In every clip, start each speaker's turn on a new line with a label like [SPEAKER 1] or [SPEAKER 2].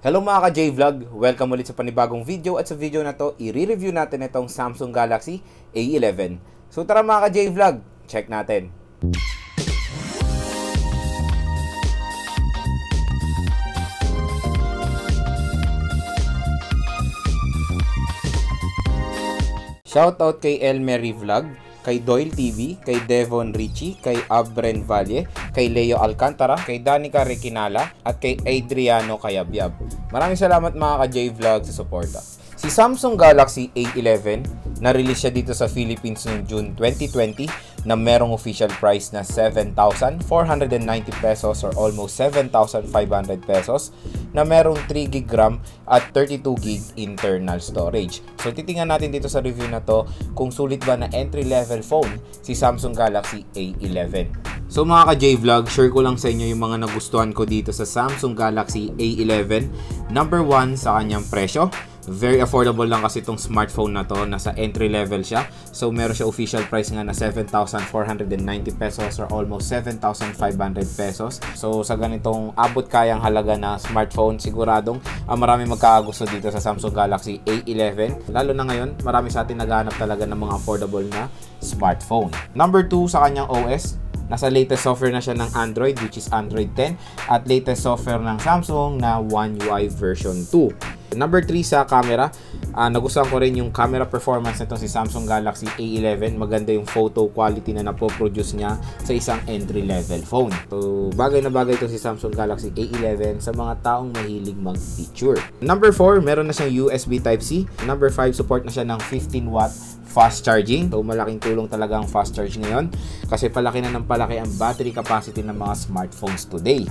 [SPEAKER 1] Hello mga ka-J-Vlog! Welcome ulit sa panibagong video at sa video na to, i-review natin itong Samsung Galaxy A11. So tara mga ka-J-Vlog, check natin! Shoutout kay Elmery Vlog, kay Doyle TV, kay Devon Richie, kay Abren Valle, kay Leo Alcantara, kay Danica Requinala, at kay Adriano Cayabyab. Maraming salamat mga ka-J-Vlog sa suporta. Si Samsung Galaxy A11, na-release siya dito sa Philippines noong June 2020 na merong official price na 7,490 pesos or almost 7,500 pesos na merong 3GB RAM at 32GB internal storage. So titingnan natin dito sa review na to kung sulit ba na entry-level phone si Samsung Galaxy A11. So mga ka-J-Vlog, share ko lang sa inyo yung mga nagustuhan ko dito sa Samsung Galaxy A11. Number 1 sa kanyang presyo. Very affordable lang kasi itong smartphone na to. Nasa entry level siya. So meron siya official price nga na 7,490 pesos or almost 7,500 pesos. So sa ganitong abot kayang halaga na smartphone, siguradong marami magkakagusto dito sa Samsung Galaxy A11. Lalo na ngayon, marami sa atin naghahanap talaga ng mga affordable na smartphone. Number 2 sa kanyang OS. Nasa latest software na siya ng Android, which is Android 10, at latest software ng Samsung na One UI version 2. Number 3 sa camera, nagustuhan ko rin yung camera performance nito si Samsung Galaxy A11. Maganda yung photo quality na napoproduce niya sa isang entry-level phone. So, bagay na bagay ito si Samsung Galaxy A11 sa mga taong mahilig mag-picture. Number 4, meron na siyang USB Type-C. Number 5, support na siya ng 15W fast charging. So malaking tulong talaga ang fast charge ngayon kasi palaki na ng palaki ang battery capacity ng mga smartphones today.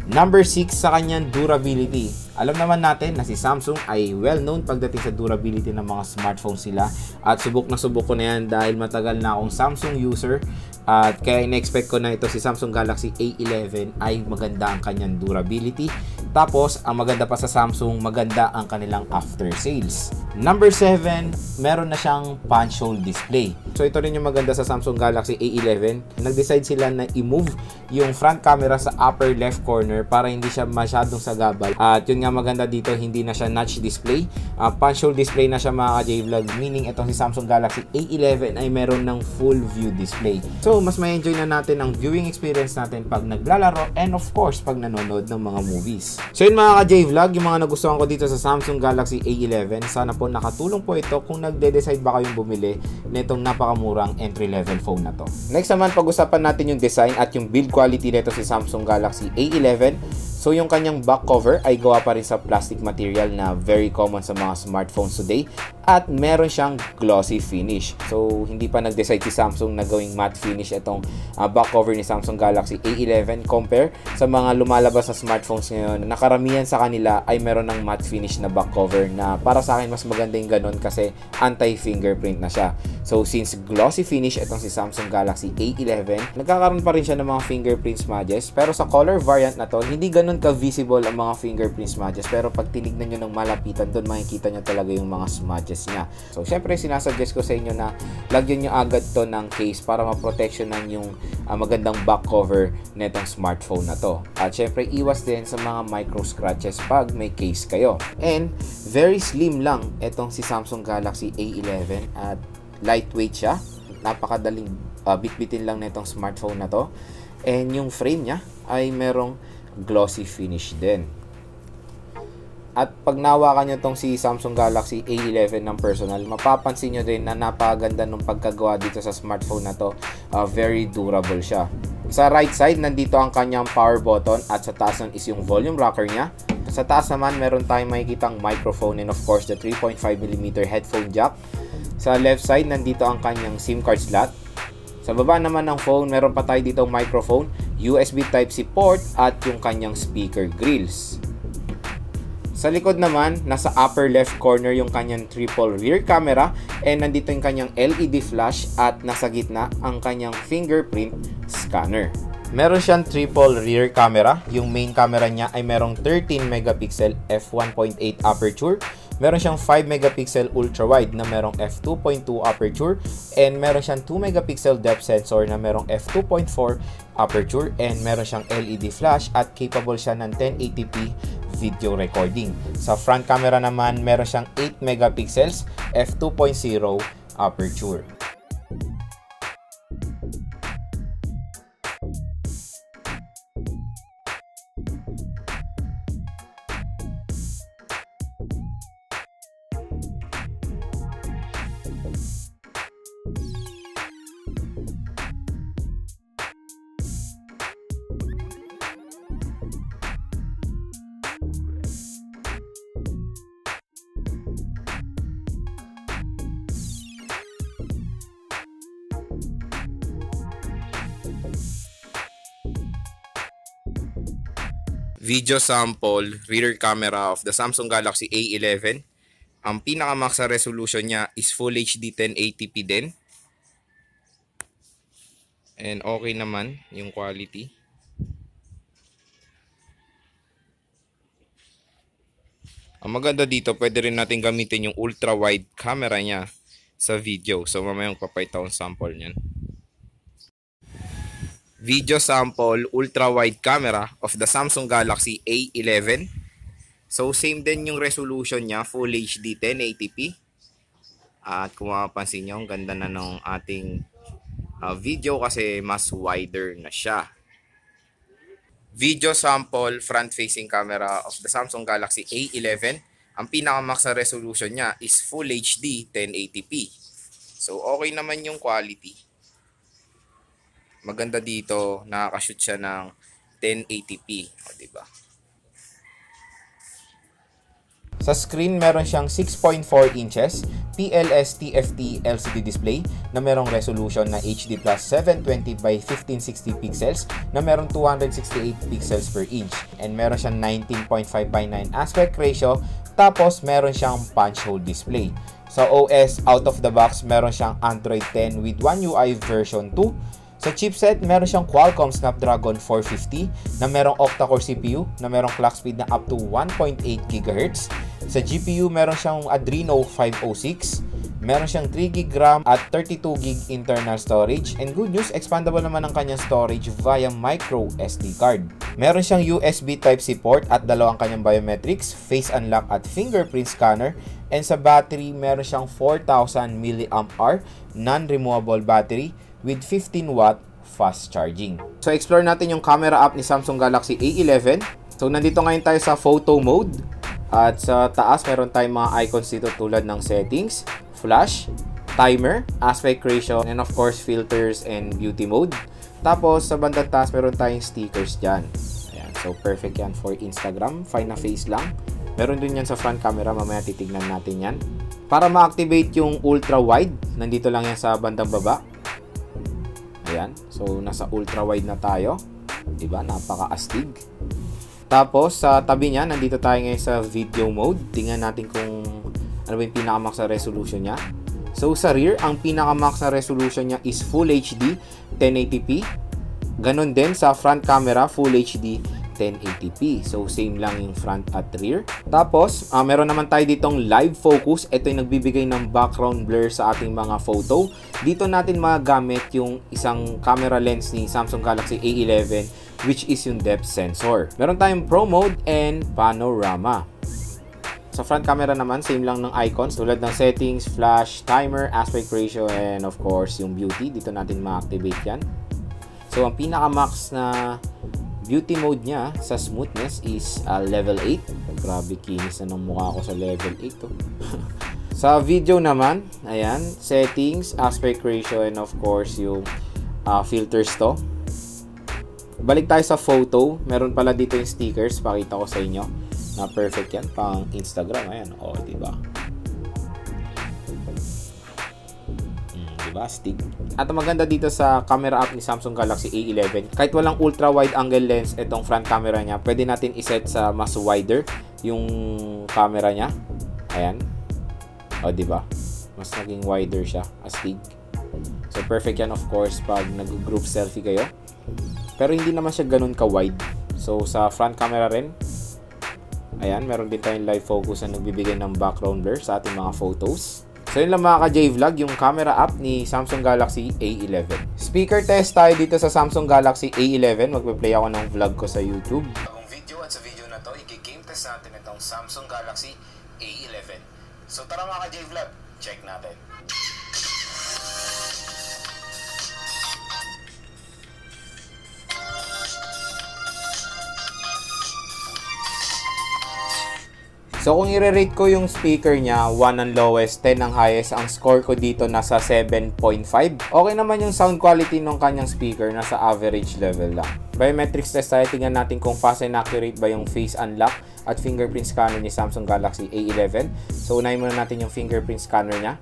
[SPEAKER 1] Number 6 sa kanyang durability. Alam naman natin na si Samsung ay well known pagdating sa durability ng mga smartphones sila at subok na subok ko na yan dahil matagal na akong Samsung user at kaya in-expect ko na ito si Samsung Galaxy A11 ay maganda ang kanyang durability. Tapos, ang maganda pa sa Samsung, maganda ang kanilang after sales. Number 7, meron na siyang punch hole display. So, ito rin yung maganda sa Samsung Galaxy A11. Nag-decide sila na i-move yung front camera sa upper left corner para hindi siya masyadong sagabal. At yun nga maganda dito, hindi na siya notch display. Punch hole display na siya mga ka-J-Vlog, meaning itong si Samsung Galaxy A11 ay meron ng full view display. So, mas may enjoy na natin ang viewing experience natin pag naglalaro and of course, pag nanonood ng mga movies. So yun mga ka-J-Vlog, yung mga nagustuhan ko dito sa Samsung Galaxy A11. Sana po nakatulong po ito kung nagde-decide ba kayong bumili nitong napakamurang entry-level phone na to. Next naman, pag-usapan natin yung design at yung build quality nito si Samsung Galaxy A11. So yung kanyang back cover ay gawa pa rin sa plastic material na very common sa mga smartphones today at meron siyang glossy finish. So hindi pa nag-decide si Samsung na gawing matte finish itong back cover ni Samsung Galaxy A11 compare sa mga lumalabas na smartphones ngayon. Nakaramihan sa kanila ay meron ng matte finish na back cover na para sa akin mas maganda yung ganun kasi anti-fingerprint na siya. So since glossy finish itong si Samsung Galaxy A11, nagkakaroon pa rin siya ng mga fingerprint smudges pero sa color variant na to, hindi ganun ka-visible ang mga fingerprint smudges pero pag tinignan nyo ng malapitan doon makikita nyo talaga yung mga smudges niya. So syempre sinasuggest ko sa inyo na lagyan nyo agad to ng case para ma-protectionan yung magandang back cover netong smartphone na to. At syempre iwas din sa mga micro scratches pag may case kayo. And very slim lang itong si Samsung Galaxy A11 at lightweight siya. Napakadaling bitbitin lang netong smartphone na to. And yung frame niya ay merong glossy finish din. At pag nawakan nyo tong si Samsung Galaxy A11 ng personal, mapapansin nyo din na napakaganda ng pagkagawa dito sa smartphone na to. Very durable siya. Sa right side, nandito ang kanyang power button at sa taas nun is yung volume rocker niya. Sa taas naman, meron tayong makikitang microphone and of course the 3.5mm headphone jack. Sa left side, nandito ang kanyang SIM card slot. Sa baba naman ng phone, meron pa tayo dito microphone, USB Type-C port at yung kanyang speaker grills. Sa likod naman, nasa upper left corner yung kanyang triple rear camera and nandito yung kanyang LED flash at nasa gitna ang kanyang fingerprint scanner. Meron siyang triple rear camera. Yung main camera niya ay merong 13 megapixel f1.8 aperture. Meron siyang 5 megapixel ultra-wide na merong f2.2 aperture and meron siyang 2 megapixel depth sensor na merong f2.4 aperture and meron siyang LED flash at capable siya ng 1080p video recording. Sa front camera naman, meron siyang 8 megapixels, f2.0 aperture.
[SPEAKER 2] Video sample rear camera of the Samsung Galaxy A11. Ang pinakamax na resolution niya is Full HD 1080p din. And okay naman yung quality. Ang maganda dito, pwede rin natin gamitin yung ultra wide camera niya sa video. So mamayang papayta ang sample niyan. Video sample ultra wide camera of the Samsung Galaxy A11. So same din yung resolution niya, Full HD 1080p. At kung mapapansin nyo, ang ganda na ng ating video kasi mas wider na siya. Video sample front facing camera of the Samsung Galaxy A11. Ang pinakamax na resolution niya is Full HD 1080p. So okay naman yung quality. Maganda dito, nakaka-shoot siya ng 1080p, o diba?
[SPEAKER 1] Sa screen, meron siyang 6.4 inches PLS TFT LCD display na merong resolution na HD plus 720 by 1560 pixels na merong 268 pixels per inch. And meron siyang 19.5 by 9 aspect ratio, tapos meron siyang punch hole display. Sa OS, out of the box, meron siyang Android 10 with One UI version 2. Sa chipset, meron siyang Qualcomm Snapdragon 450 na merong octa-core CPU na merong clock speed na up to 1.8 GHz. Sa GPU, meron siyang Adreno 506. Meron siyang 3GB RAM at 32GB internal storage. And good news, expandable naman ang kanyang storage via micro SD card. Meron siyang USB Type-C port at dalawang kanyang biometrics, face unlock at fingerprint scanner. And sa battery, meron siyang 4,000 mAh non-removable battery with 15 watt fast charging. So explore natin yung camera app ni Samsung Galaxy A11. So nandito ngayon tayo sa photo mode. At sa taas meron tayong mga icons dito tulad ng settings, flash, timer, aspect ratio, and of course filters and beauty mode. Tapos sa bandang taas meron tayong stickers dyan. Ayan, so perfect yan for Instagram. Fine na face lang. Meron din yan sa front camera. Mamaya titignan natin yan. Para ma-activate yung ultra wide, nandito lang yan sa bandang baba. Ayan. So, nasa ultra-wide na tayo. Diba? Napaka-astig. Tapos, sa tabi niya, nandito tayo ngayon sa video mode. Tingnan natin kung ano ba yung pinakamax na resolution niya. So, sa rear, ang pinakamax na resolution niya is Full HD 1080p. Ganon din sa front camera, Full HD 1080p. So, same lang yung front at rear. Tapos, meron naman tayo ditong live focus. Ito yung nagbibigay ng background blur sa ating mga photo. Dito natin magagamit yung isang camera lens ni Samsung Galaxy A11, which is yung depth sensor. Meron tayong Pro Mode and Panorama. Sa front camera naman, same lang ng icons tulad ng settings, flash, timer, aspect ratio, and of course, yung beauty. Dito natin ma-activate yan. So, ang pinaka-max na beauty mode niya sa smoothness is level 8. Grabe, kinis na ng mukha ko sa level 8 to. Sa video naman, ayan, settings, aspect ratio, and of course yung filters to. Balik tayo sa photo. Meron pala dito yung stickers. Pakita ko sa inyo na perfect yan pang Instagram. Ayan, o, diba? Diba? Stick. At ang maganda dito sa camera app ni Samsung Galaxy A11, kahit walang ultra wide angle lens itong front camera niya, pwede natin iset sa mas wider yung camera niya. Ayan. O, diba? Mas naging wider siya. Astig. So, perfect yan of course pag nag-group selfie kayo. Pero hindi naman siya ganun ka-wide. So, sa front camera rin, ayan, meron din tayong live focus na nagbibigay ng background blur sa ating mga photos. So yun lang mga ka-J-Vlog, yung camera app ni Samsung Galaxy A11. Speaker test tayo dito sa Samsung Galaxy A11. Magpe-play ako ng vlog ko sa YouTube.
[SPEAKER 2] Bagong video at sa video na to, i-game test natin
[SPEAKER 1] Galaxy A11. So tara mga ka-J-Vlog, check natin. So kung i-rate ko yung speaker niya, 1 ang lowest, 10 ang highest, ang score ko dito nasa 7.5. Okay naman yung sound quality ng kanyang speaker, nasa average level lang. Biometrics test tayo, tingnan natin kung fast and accurate ba yung face unlock at fingerprint scanner ni Samsung Galaxy A11. So unahin muna natin yung fingerprint scanner niya.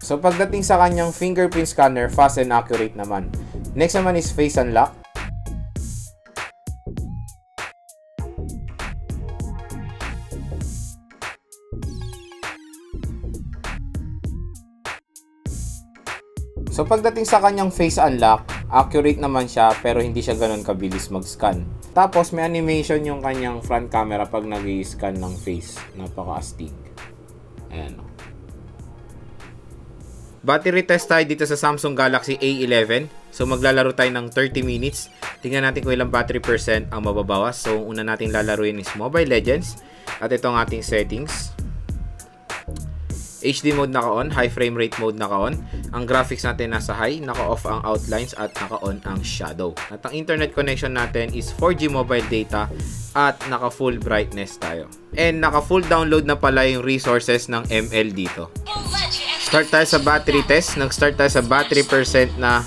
[SPEAKER 1] So pagdating sa kanyang fingerprint scanner, fast and accurate naman. Next naman is face unlock. So pagdating sa kanyang face unlock, accurate naman siya pero hindi siya ganoon kabilis mag-scan. Tapos may animation yung kanyang front camera pag nag-i-scan ng face. Napaka-astig. Ayan. Battery test tayo dito sa Samsung Galaxy A11. So maglalaro tayo ng 30 minutes. Tingnan natin kung ilang battery percent ang mababawas. So una nating lalaruin is Mobile Legends. At ito ang ating settings. HD mode naka-on, high frame rate mode naka-on. Ang graphics natin nasa high, naka-off ang outlines at naka-on ang shadow. At ang internet connection natin is 4G mobile data at naka-full brightness tayo. And naka-full download na pala yung resources ng ML dito. Start tayo sa battery test. Nag-start tayo sa battery percent na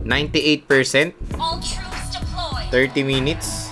[SPEAKER 1] 98%. 30 minutes.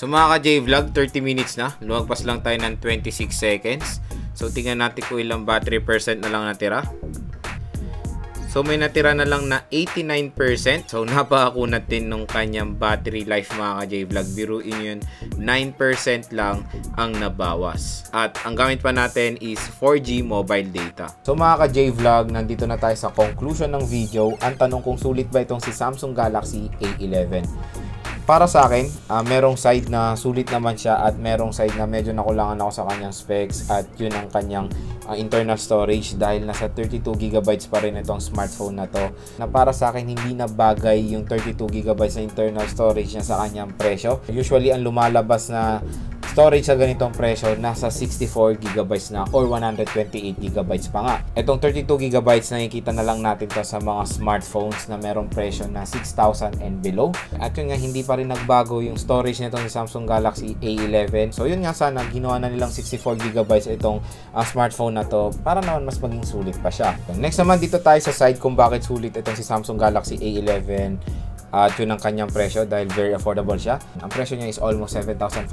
[SPEAKER 1] So mga ka-J-Vlog, 30 minutes na. Lumagpas lang tayo ng 26 seconds. So tingnan natin kung ilang battery percent na lang natira. So may natira na lang na 89%. So napakakunat din nung kanyang battery life mga ka-J-Vlog. Biruin yun, 9% lang ang nabawas. At ang gamit pa natin is 4G mobile data. So mga ka-J-Vlog, nandito na tayo sa conclusion ng video. Ang tanong kung sulit ba itong si Samsung Galaxy A11. Para sa akin, merong side na sulit naman siya at merong side na medyo nakulangan ako sa kanyang specs at yun ang kanyang internal storage dahil nasa 32GB pa rin itong smartphone na to, na para sa akin hindi na bagay yung 32GB na internal storage niya sa kanyang presyo. Usually ang lumalabas na storage sa ganitong presyo nasa 64GB na or 128GB pa nga. Itong 32GB nakikita na lang natin to sa mga smartphones na merong presyo na 6,000 and below. At yun nga, hindi pa rin nagbago yung storage nito ni Samsung Galaxy A11. So yun nga, sana ginawa na nilang 64GB itong smartphone na to para naman mas maging sulit pa siya. Next naman, dito tayo sa side kung bakit sulit itong si Samsung Galaxy A11. At yun ang kanyang presyo dahil very affordable siya. Ang presyo niya is almost 7,500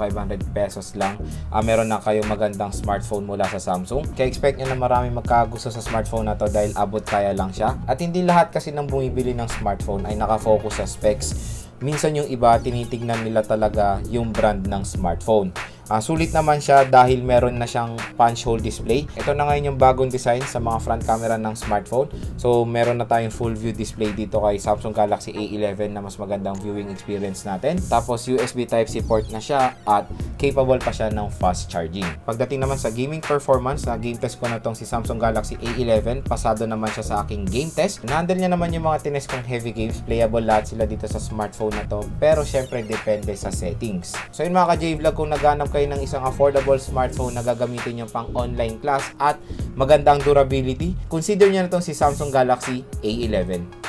[SPEAKER 1] pesos lang. Meron na kayong magandang smartphone mula sa Samsung. Kaya expect nyo na marami magkagusto sa smartphone na to dahil abot kaya lang siya. At hindi lahat kasi ng bumibili ng smartphone ay nakafocus sa specs. Minsan yung iba, tinitignan nila talaga yung brand ng smartphone. Sulit naman siya dahil meron na siyang punch hole display. Ito na ngayon yung bagong design sa mga front camera ng smartphone. So meron na tayong full view display dito kay Samsung Galaxy A11 na mas magandang viewing experience natin. Tapos USB Type-C port na siya at capable pa siya ng fast charging. Pagdating naman sa gaming performance, na game test ko na tong si Samsung Galaxy A11. Pasado naman siya sa aking game test. Na-handle niya naman yung mga tinest kong heavy games. Playable lahat sila dito sa smartphone na to. Pero syempre depende sa settings. So yun mga ka-J-Vlog, kung naghanap kayo ng isang affordable smartphone na gagamitin nyo pang online class at magandang durability, consider nyo na itong si Samsung Galaxy A11.